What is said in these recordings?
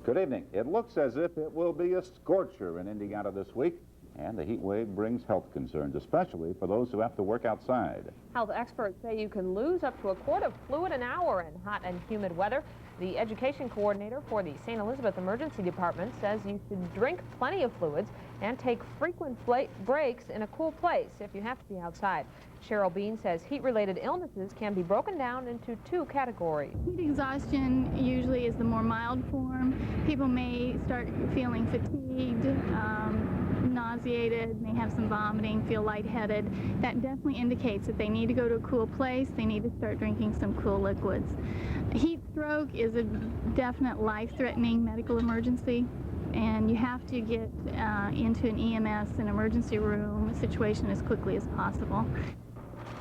Good evening. It looks as if it will be a scorcher in Indiana this week, and the heat wave brings health concerns, especially for those who have to work outside. Health experts say you can lose up to a quart of fluid an hour in hot and humid weather. The education coordinator for the St. Elizabeth Emergency Department says you should drink plenty of fluids and take frequent breaks in a cool place if you have to be outside. Cheryl Bean says heat-related illnesses can be broken down into two categories. Heat exhaustion usually is the more mild form. People may start feeling fatigued, nauseated, may have some vomiting, feel lightheaded. That definitely indicates that they need to go to a cool place. They need to start drinking some cool liquids. Heat stroke is a definite life-threatening medical emergency, and you have to get into an EMS, an emergency room situation, as quickly as possible.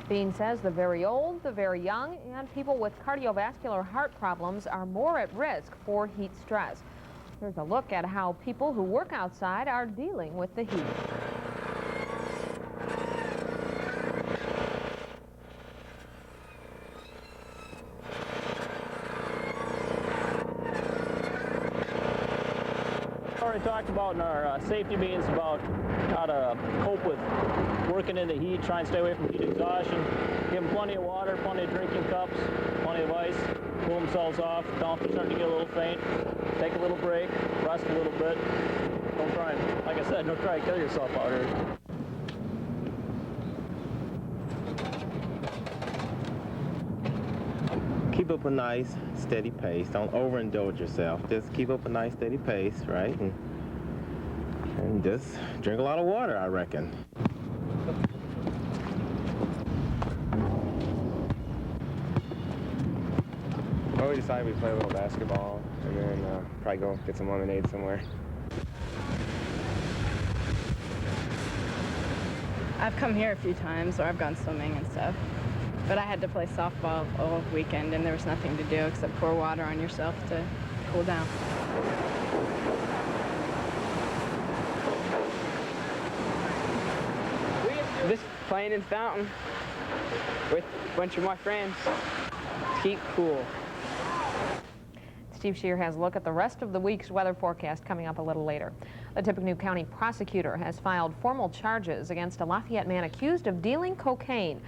Bean says the very old, the very young, and people with cardiovascular heart problems are more at risk for heat stress. Here's a look at how people who work outside are dealing with the heat. Already talked about in our safety meetings about how to cope with working in the heat, try and stay away from heat exhaustion, give them plenty of water, plenty of drinking cups, plenty of ice, cool themselves off, tell them if they're starting to get a little faint, take a little break, rest a little bit. Don't try and, like I said, don't try and kill yourself out here. Keep up a nice, steady pace. Don't overindulge yourself. Just keep up a nice, steady pace, right? And just drink a lot of water, I reckon. Well, we decided we'd play a little basketball and then probably go get some lemonade somewhere. I've come here a few times, or I've gone swimming and stuff. But I had to play softball all weekend, and there was nothing to do except pour water on yourself to cool down. Just playing in the fountain with a bunch of my friends. Keep cool. Steve Shear has a look at the rest of the week's weather forecast coming up a little later. The Tippecanoe County prosecutor has filed formal charges against a Lafayette man accused of dealing cocaine.